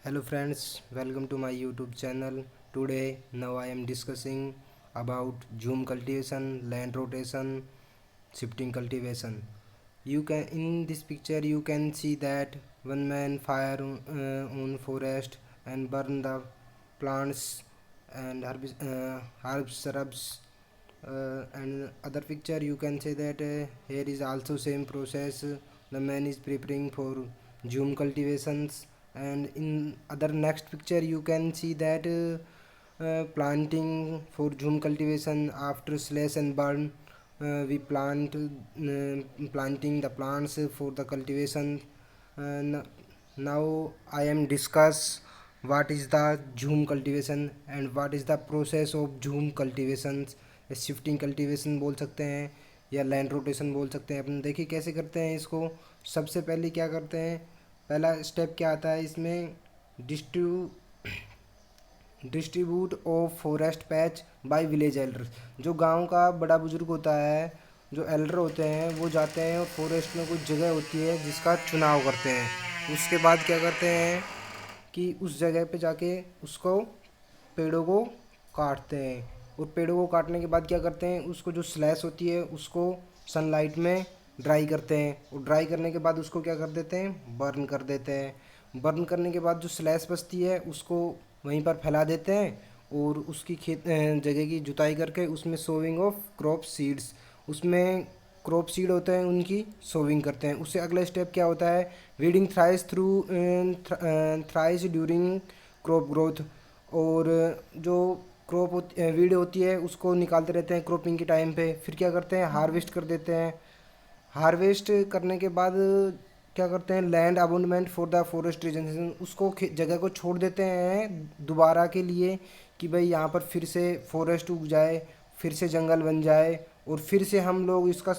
Hello friends, welcome to my YouTube channel. Today now I am discussing about zoom cultivation, land rotation, shifting cultivation. You can in this picture you can see that one man fire on forest and burn the plants and herbs, shrubs. And other picture you can say that here is also same process. The man is preparing for zoom cultivations, and in other next picture you can see that planting for zoom cultivation after slash and burn. We planting the plants for the cultivation. And now I am discuss what is the zoom cultivation and what is the process of zoom cultivations. Shifting cultivation बोल सकते हैं या land rotation बोल सकते हैं अपन। देखिए कैसे करते हैं इसको। सबसे पहले क्या करते हैं, पहला स्टेप क्या आता है इसमें, distribute of forest patch by village elder. जो गांव का बड़ा बुजुर्ग होता है, जो एल्डर होते हैं, वो जाते हैं और फॉरेस्ट में कुछ जगह होती है जिसका चुनाव करते हैं। उसके बाद क्या करते हैं कि उस जगह पे जाके उसको पेड़ों को काटते हैं, और पेड़ों को काटने के बाद क्या करते हैं, उसको जो स्लैश होती है उसको सनलाइट में ड्राई करते हैं, और ड्राई करने के बाद उसको क्या कर देते हैं, बर्न कर देते हैं। बर्न करने के बाद जो स्लैश बचती है उसको वहीं पर फैला देते हैं, और उसकी जगह की जुताई करके उसमें सोविंग ऑफ क्रॉप सीड्स, उसमें क्रॉप सीड होते हैं उनकी सोविंग करते हैं। उससे अगला स्टेप क्या होता है, weeding thrice during crop growth. और जो वीड होती है उसको निकालते रहते हैं क्रॉपिंग के टाइम पे। फिर क्या करते हैं, हार्वेस्ट कर देते हैं। हार्वेस्ट करने के बाद क्या करते हैं, land abandonment for the forest region, उसको जगह को छोड़ देते हैं दोबारा के लिए कि भाई यहाँ पर फिर से फॉरेस्ट उग जाए, फिर से जंगल बन जाए, और फिर से हम लोग इसका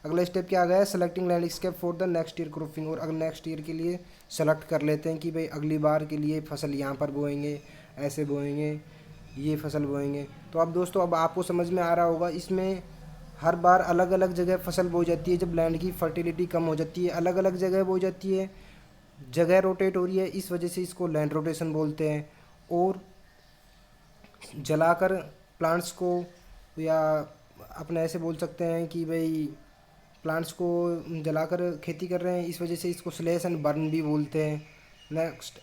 अगला स्टेप क्या आ गया है, selecting landscape for the next year cropping. और अगले नेक्स्ट ईयर के लिए सेलेक्ट कर लेते हैं कि भाई अगली बार के लिए फसल यहाँ पर बोएंगे, ऐसे बोएंगे, ये फसल बोएंगे। तो अब दोस्तों अब आपको समझ में आ रहा होगा, इसमें हर बार अलग अलग जगह फसल बोई जाती है। जब लैंड की फर्टिलिटी कम हो जाती है, अलग अलग जगह बोई जाती है, जगह रोटेट हो रही है, इस वजह से इसको लैंड रोटेशन बोलते हैं। और जलाकर प्लांट्स को, या अपने ऐसे बोल सकते हैं कि भाई प्लांट्स को जलाकर खेती कर रहे हैं, इस वजह से इसको स्लेश एंड बर्न भी बोलते हैं। नेक्स्ट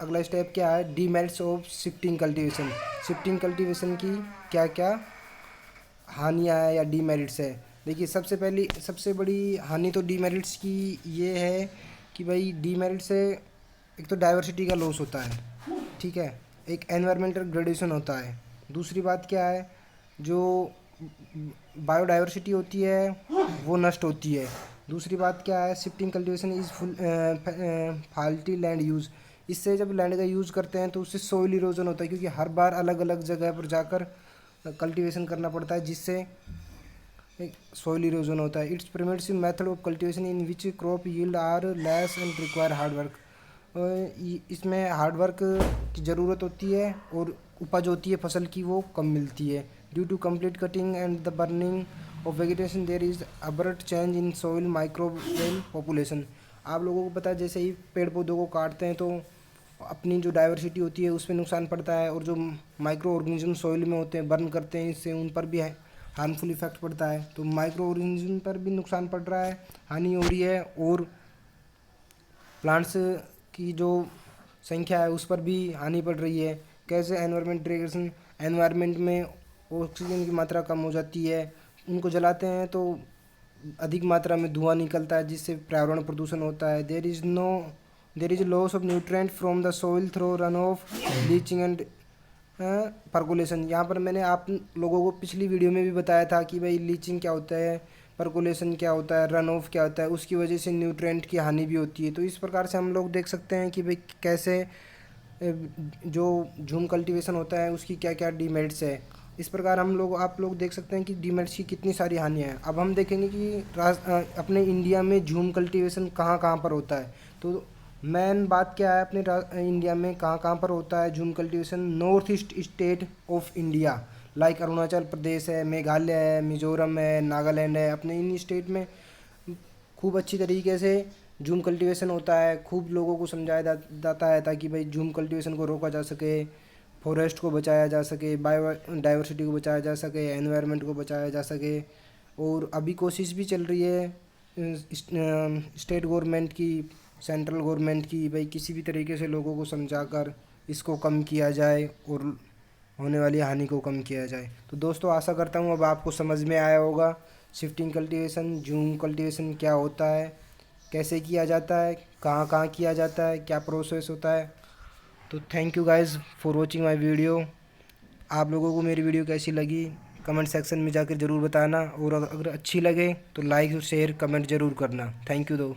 अगला स्टेप क्या है, demerits of shifting cultivation. Shifting cultivation की क्या क्या हानियाँ हैं या डीमेरिट्स है। देखिए सबसे बड़ी हानि तो डीमेरिट्स की ये है कि भाई डीमेरिट से एक तो डाइवर्सिटी का लॉस होता है, ठीक है, एक एनवायरमेंटल ग्रेडेशन होता है। दूसरी बात क्या है, जो बायोडाइवर्सिटी होती है वो नष्ट होती है। दूसरी बात क्या है, shifting cultivation is full faulty land use. इससे जब लैंड का यूज़ करते हैं तो उससे सोइल इरोजन होता है, क्योंकि हर बार अलग अलग जगह पर जाकर कल्टीवेशन करना पड़ता है, जिससे सोइल इरोजन होता है। It's primitive method of cultivation in which crop yield are less and require hard work. इसमें हार्ड वर्क की ज़रूरत होती है और उपज होती है फसल की वो कम मिलती है। Due to complete cutting and the burning of vegetation there is abrupt change in soil microbial population. आप लोगों को पता है, जैसे ही पेड़ पौधों को काटते हैं तो अपनी जो डाइवर्सिटी होती है उसमें नुकसान पड़ता है, और जो माइक्रो ऑर्गेनिज्म सोइल में होते हैं बर्न करते हैं, इससे उन पर भी हार्मफुल इफेक्ट पड़ता है। तो माइक्रो ऑर्गेनिज्म पर भी नुकसान पड़ रहा है, हानि हो रही है, और प्लांट्स की जो संख्या है उस पर भी हानि पड़ रही है। कैसे, एनवायरमेंट डिग्रेडेशन, एनवायरमेंट में ऑक्सीजन की मात्रा कम हो जाती है, उनको जलाते हैं तो अधिक मात्रा में धुआं निकलता है, जिससे पर्यावरण प्रदूषण होता है। There is loss of nutrient from the soil through run off leaching and percolation. यहाँ पर मैंने आप लोगों को पिछली वीडियो में भी बताया था कि भाई लीचिंग क्या होता है, परकोलेशन क्या होता है, रन ऑफ क्या होता है, उसकी वजह से न्यूट्रेंट की हानि भी होती है। तो इस प्रकार से हम लोग देख सकते हैं कि भाई कैसे जो झूम कल्टीवेशन होता है उसकी क्या क्या डीमेरिट्स है। इस प्रकार आप लोग देख सकते हैं कि डीमेरिट्स की कितनी सारी हानियाँ हैं। अब हम देखेंगे कि अपने इंडिया में झूम कल्टीवेशन कहाँ कहाँ पर होता है। तो मेन बात क्या है, अपने इंडिया में कहाँ कहाँ पर होता है jhum cultivation. North east state of India, like Arunachal Pradesh है, मेघालय है, मिजोरम है, नागालैंड है, अपने इन स्टेट में खूब अच्छी तरीके से जूम कल्टीवेशन होता है, खूब लोगों को समझाया जाता है ताकि भाई जूम कल्टीवेशन को रोका जा सके, फॉरेस्ट को बचाया जा सके, बायोडाइवर्सिटी को बचाया जा सके, एनवायरनमेंट को बचाया जा सके। और अभी कोशिश भी चल रही है स्टेट गवर्नमेंट की, सेंट्रल गवर्नमेंट की, भाई किसी भी तरीके से लोगों को समझाकर इसको कम किया जाए और होने वाली हानि को कम किया जाए। तो दोस्तों आशा करता हूँ अब आपको समझ में आया होगा शिफ्टिंग कल्टीवेशन, जूम कल्टीवेशन क्या होता है, कैसे किया जाता है, कहाँ कहाँ किया जाता है, क्या प्रोसेस होता है। तो thank you guys for watching my video. आप लोगों को मेरी वीडियो कैसी लगी कमेंट सेक्शन में जाकर ज़रूर बताना, और अगर अच्छी लगे तो लाइक और शेयर कमेंट ज़रूर करना। थैंक यू दो।